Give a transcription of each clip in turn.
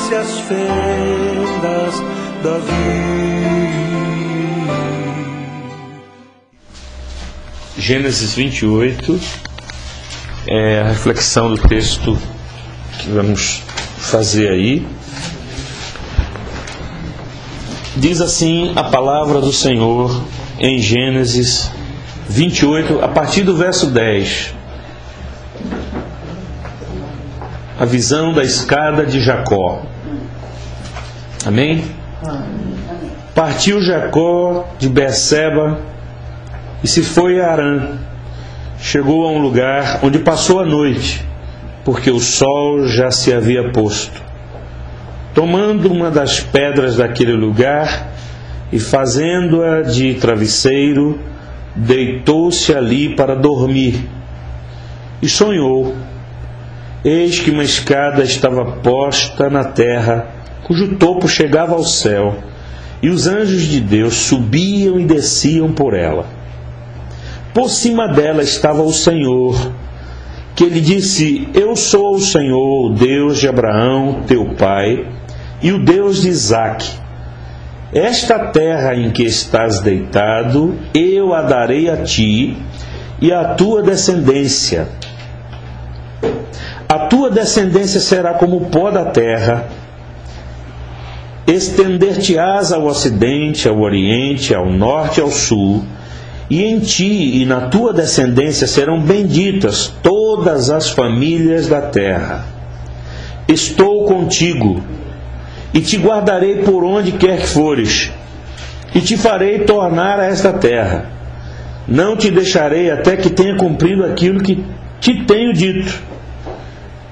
abrisse as fendas da vida. Gênesis 28 é a reflexão do texto que vamos fazer aí. Diz assim a palavra do Senhor em Gênesis 28, a partir do verso 10. A visão da escada de Jacó. Amém? Partiu Jacó de Berseba e se foi a Harã. Chegou a um lugar onde passou a noite, porque o sol já se havia posto. Tomando uma das pedras daquele lugar e fazendo-a de travesseiro, deitou-se ali para dormir. E sonhou. Eis que uma escada estava posta na terra, cujo topo chegava ao céu, e os anjos de Deus subiam e desciam por ela. Por cima dela estava o Senhor, que lhe disse: Eu sou o Senhor, o Deus de Abraão, teu pai, e o Deus de Isaque. Esta terra em que estás deitado, eu a darei a ti e à tua descendência. A tua descendência será como o pó da terra. Estender-te-ás ao ocidente, ao oriente, ao norte e ao sul, e em ti e na tua descendência serão benditas todas as famílias da terra. Estou contigo, e te guardarei por onde quer que fores, e te farei tornar a esta terra. Não te deixarei até que tenha cumprido aquilo que te tenho dito.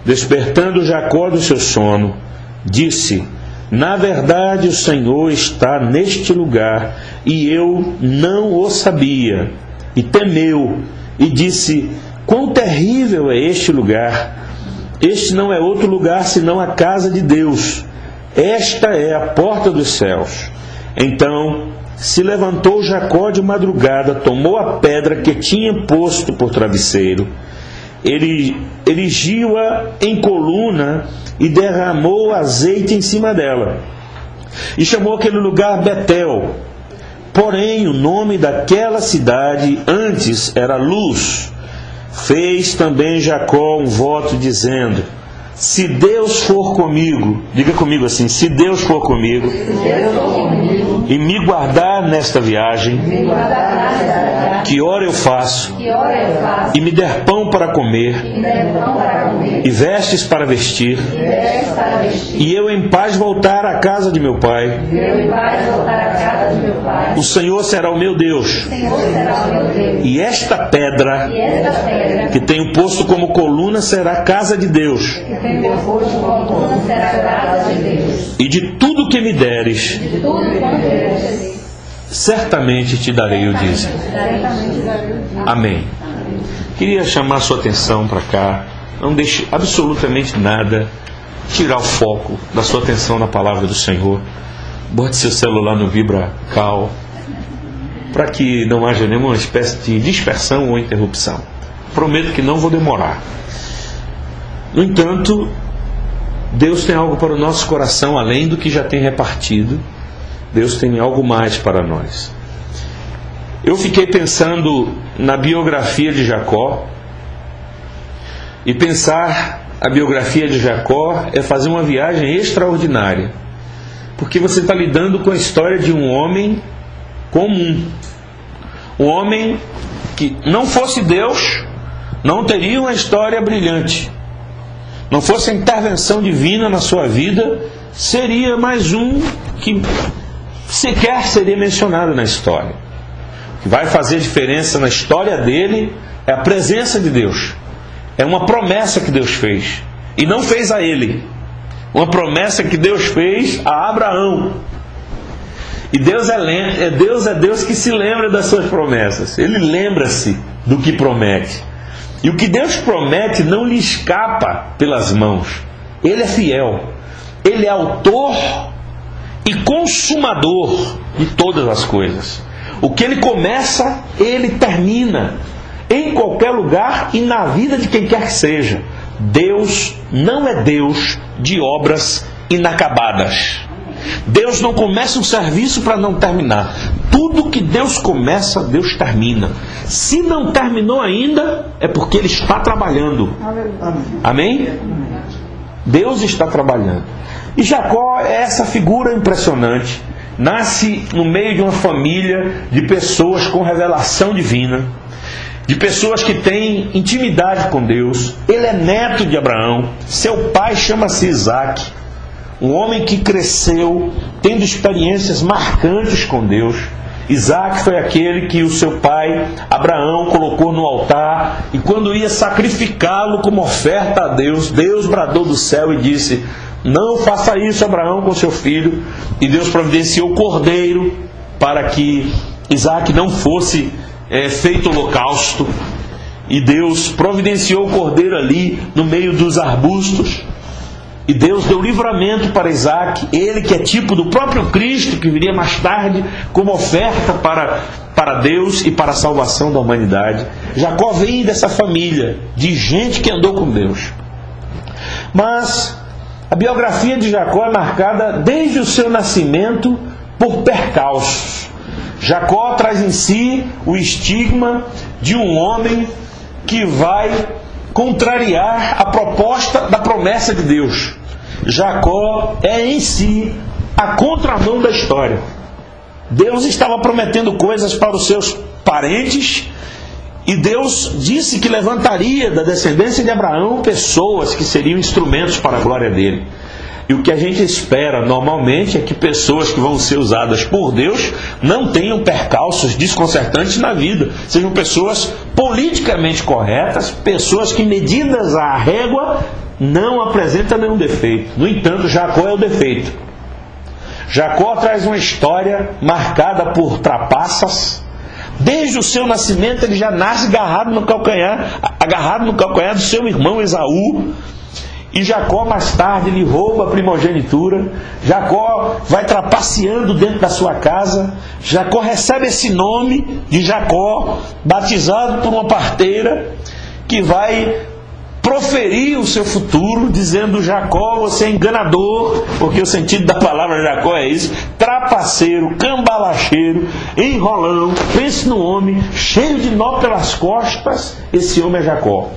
Despertando Jacó do seu sono, disse: Na verdade o Senhor está neste lugar, e eu não o sabia. E temeu, e disse: Quão terrível é este lugar! Este não é outro lugar senão a casa de Deus. Esta é a porta dos céus. Então se levantou Jacó de madrugada, tomou a pedra que tinha posto por travesseiro, ele erigiu-a em coluna e derramou azeite em cima dela. E chamou aquele lugar Betel. Porém, o nome daquela cidade antes era Luz. Fez também Jacó um voto dizendo: Se Deus for comigo, diga comigo assim: se Deus for comigo, e me guardar nesta viagem, que hora eu faço, e me der pão para comer, e vestes para vestir, e eu em paz voltar à casa de meu pai, o Senhor será o meu Deus. E esta pedra que tenho posto como coluna será a casa de Deus. E de tudo que me deres, certamente te darei o dízimo. Amém. Queria chamar sua atenção para cá. Não deixe absolutamente nada tirar o foco da sua atenção na palavra do Senhor. Bote seu celular no VibraCal, para que não haja nenhuma espécie de dispersão ou interrupção. Prometo que não vou demorar. No entanto, Deus tem algo para o nosso coração além do que já tem repartido. Deus tem algo mais para nós. Eu fiquei pensando na biografia de Jacó, e pensar a biografia de Jacó é fazer uma viagem extraordinária, porque você está lidando com a história de um homem comum, um homem que não fosse Deus, não teria uma história brilhante. Não fosse a intervenção divina na sua vida, seria mais um que sequer seria mencionado na história. O que vai fazer diferença na história dele é a presença de Deus. É uma promessa que Deus fez, e não fez a ele. Uma promessa que Deus fez a Abraão. E Deus é Deus que se lembra das suas promessas. Ele lembra-se do que promete. E o que Deus promete não lhe escapa pelas mãos. Ele é fiel. Ele é autor e consumador de todas as coisas. O que ele começa, ele termina. Em qualquer lugar e na vida de quem quer que seja. Deus não é Deus de obras inacabadas. Deus não começa um serviço para não terminar. Tudo que Deus começa, Deus termina. Se não terminou ainda, é porque Ele está trabalhando. Amém? Deus está trabalhando. E Jacó é essa figura impressionante. Nasce no meio de uma família de pessoas com revelação divina, de pessoas que têm intimidade com Deus. Ele é neto de Abraão. Seu pai chama-se Isaac, um homem que cresceu tendo experiências marcantes com Deus. Isaac foi aquele que o seu pai Abraão colocou no altar, e quando ia sacrificá-lo como oferta a Deus, Deus bradou do céu e disse: não faça isso, Abraão, com seu filho. E Deus providenciou o cordeiro para que Isaac não fosse feito holocausto. E Deus providenciou o cordeiro ali no meio dos arbustos. E Deus deu livramento para Isaac, ele que é tipo do próprio Cristo, que viria mais tarde como oferta para Deus e para a salvação da humanidade. Jacó vem dessa família de gente que andou com Deus. Mas a biografia de Jacó é marcada desde o seu nascimento por percalços. Jacó traz em si o estigma de um homem que vai contrariar a proposta da promessa de Deus. Jacó é em si a contramão da história. Deus estava prometendo coisas para os seus parentes, e Deus disse que levantaria da descendência de Abraão pessoas que seriam instrumentos para a glória dele. E o que a gente espera normalmente é que pessoas que vão ser usadas por Deus não tenham percalços desconcertantes na vida. Sejam pessoas politicamente corretas, pessoas que, medidas à régua, não apresentam nenhum defeito. No entanto, Jacó é o defeito. Jacó traz uma história marcada por trapaças. Desde o seu nascimento ele já nasce agarrado no calcanhar do seu irmão Esaú. E Jacó mais tarde lhe rouba a primogenitura. Jacó vai trapaceando dentro da sua casa. Jacó recebe esse nome de Jacó, batizado por uma parteira, que vai proferir o seu futuro, dizendo: Jacó, você é enganador, porque o sentido da palavra Jacó é isso: trapaceiro, cambalacheiro, enrolão. Pense no homem, cheio de nó pelas costas. Esse homem é Jacó.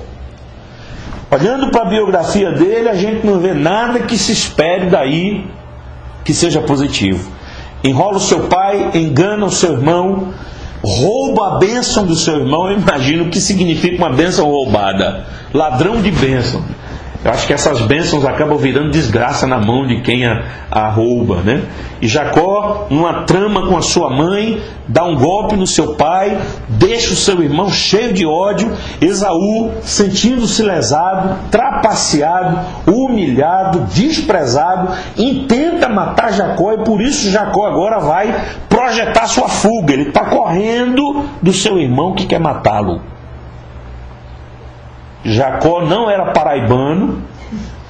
Olhando para a biografia dele, a gente não vê nada que se espere daí que seja positivo. Enrola o seu pai, engana o seu irmão, rouba a bênção do seu irmão. Eu imagino o que significa uma bênção roubada: ladrão de bênção. Eu acho que essas bênçãos acabam virando desgraça na mão de quem a rouba, né? E Jacó, numa trama com a sua mãe, dá um golpe no seu pai, deixa o seu irmão cheio de ódio. Esaú, sentindo-se lesado, trapaceado, humilhado, desprezado, intenta matar Jacó, e por isso Jacó agora vai projetar sua fuga. Ele está correndo do seu irmão que quer matá-lo. Jacó não era paraibano,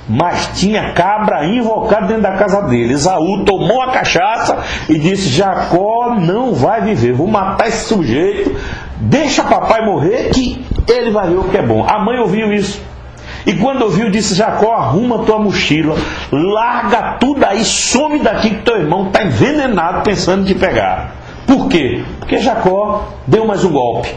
mas tinha cabra invocada dentro da casa dele. Esaú tomou a cachaça e disse: Jacó não vai viver, vou matar esse sujeito, deixa papai morrer que ele vai ver o que é bom. A mãe ouviu isso, e quando ouviu disse: Jacó, arruma tua mochila, larga tudo aí, some daqui que teu irmão está envenenado pensando em te pegar. Por quê? Porque Jacó deu mais um golpe.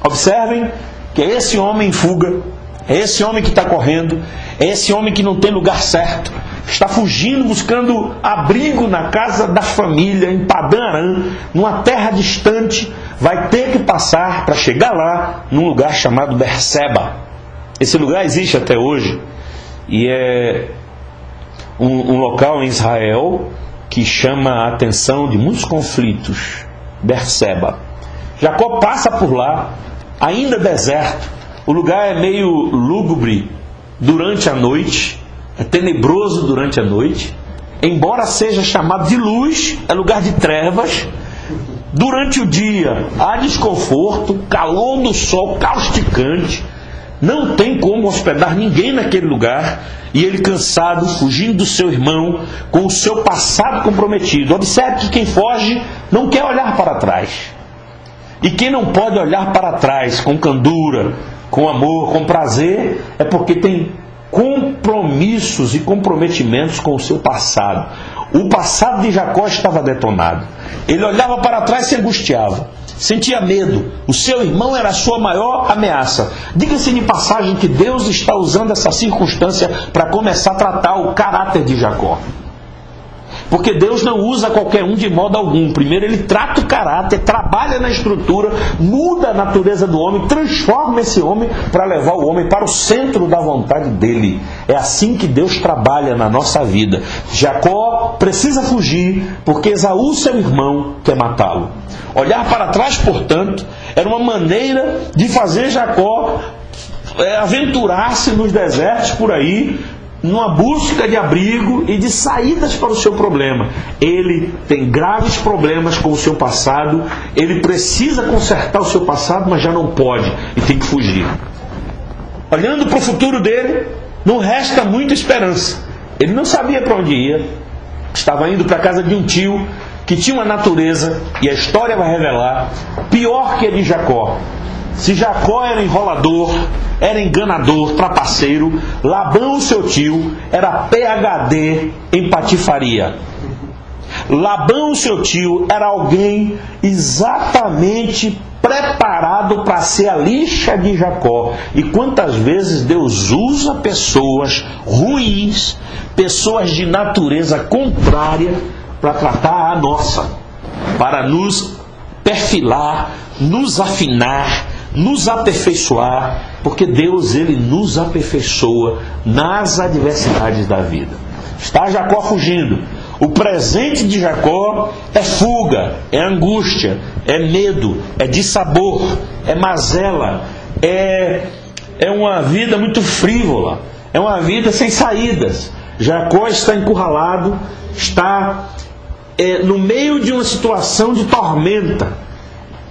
Observem que é esse homem em fuga, é esse homem que está correndo, é esse homem que não tem lugar certo, está fugindo, buscando abrigo na casa da família, em Padã Arã, numa terra distante. Vai ter que passar para chegar lá, num lugar chamado Berseba. Esse lugar existe até hoje, e é um local em Israel que chama a atenção de muitos conflitos. Berseba. Jacó passa por lá, ainda deserto. O lugar é meio lúgubre durante a noite, é tenebroso durante a noite. Embora seja chamado de luz, é lugar de trevas. Durante o dia há desconforto, calor do sol causticante. Não tem como hospedar ninguém naquele lugar. E ele, cansado, fugindo do seu irmão, com o seu passado comprometido. Observe que quem foge não quer olhar para trás. E quem não pode olhar para trás com candura, com amor, com prazer, é porque tem compromissos e comprometimentos com o seu passado. O passado de Jacó estava detonado. Ele olhava para trás e se angustiava, sentia medo. O seu irmão era a sua maior ameaça. Diga-se de passagem que Deus está usando essa circunstância para começar a tratar o caráter de Jacó. Porque Deus não usa qualquer um de modo algum. Primeiro Ele trata o caráter, trabalha na estrutura, muda a natureza do homem, transforma esse homem para levar o homem para o centro da vontade dele. É assim que Deus trabalha na nossa vida. Jacó precisa fugir porque Esaú, seu irmão, quer matá-lo. Olhar para trás, portanto, era uma maneira de fazer Jacó aventurar-se nos desertos por aí, numa busca de abrigo e de saídas para o seu problema. Ele tem graves problemas com o seu passado, ele precisa consertar o seu passado, mas já não pode e tem que fugir. Olhando para o futuro dele, não resta muita esperança. Ele não sabia para onde ia, estava indo para a casa de um tio que tinha uma natureza, e a história vai revelar, pior que a de Jacó. Se Jacó era enrolador, era enganador, trapaceiro, Labão, seu tio, era PhD em patifaria. Labão, seu tio, era alguém exatamente preparado para ser a lixa de Jacó. E quantas vezes Deus usa pessoas ruins, pessoas de natureza contrária, para tratar a nossa, para nos perfilar, nos afinar, nos aperfeiçoar, porque Deus, Ele nos aperfeiçoa nas adversidades da vida. Está Jacó fugindo. O presente de Jacó é fuga, é angústia, é medo, é dissabor, é mazela, é uma vida muito frívola, é uma vida sem saídas. Jacó está encurralado, está no meio de uma situação de tormenta.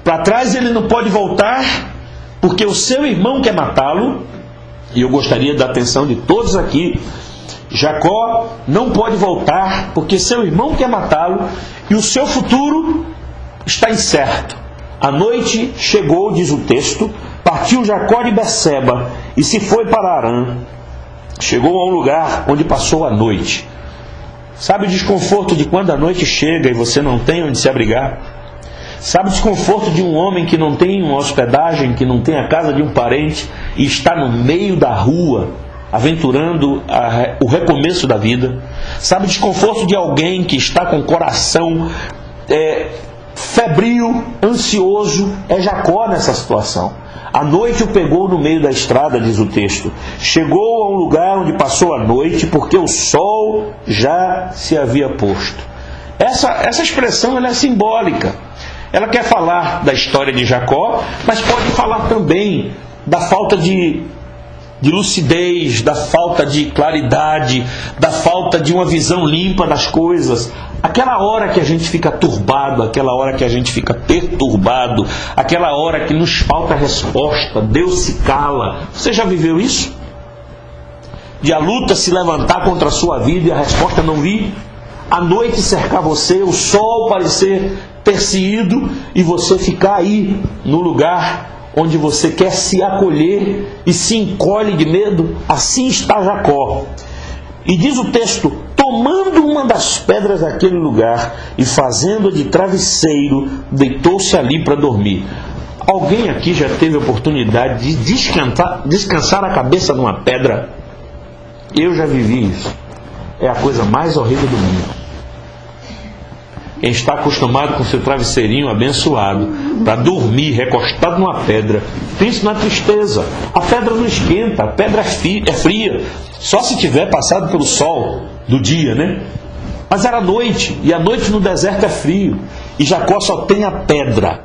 Para trás ele não pode voltar, porque o seu irmão quer matá-lo. E eu gostaria da atenção de todos aqui. Jacó não pode voltar, porque seu irmão quer matá-lo, e o seu futuro está incerto. A noite chegou, diz o texto, partiu Jacó de Berseba e se foi para Harã. Chegou a um lugar onde passou a noite. Sabe o desconforto de quando a noite chega e você não tem onde se abrigar? Sabe o desconforto de um homem que não tem uma hospedagem, que não tem a casa de um parente e está no meio da rua, aventurando o recomeço da vida? Sabe o desconforto de alguém que está com o coração febril, ansioso? É Jacó nessa situação. A noite o pegou no meio da estrada, diz o texto. Chegou a um lugar onde passou a noite, porque o sol já se havia posto. Essa expressão ela é simbólica. Ela quer falar da história de Jacó, mas pode falar também da falta de lucidez, da falta de claridade, da falta de uma visão limpa das coisas. Aquela hora que a gente fica turbado, aquela hora que a gente fica perturbado, aquela hora que nos falta resposta, Deus se cala. Você já viveu isso? De a luta se levantar contra a sua vida e a resposta não vir? A noite cercar você, o sol parecer perseguido e você ficar aí no lugar onde você quer se acolher e se encolhe de medo? Assim está Jacó. E diz o texto, tomando uma das pedras daquele lugar e fazendo-a de travesseiro, deitou-se ali para dormir. Alguém aqui já teve a oportunidade de descansar a cabeça numa pedra? Eu já vivi isso. É a coisa mais horrível do mundo. Quem está acostumado com seu travesseirinho abençoado para dormir recostado numa pedra, pense na tristeza. A pedra não esquenta, a pedra é fria, só se tiver passado pelo sol do dia, né? Mas era noite, e a noite no deserto é frio, e Jacó só tem a pedra.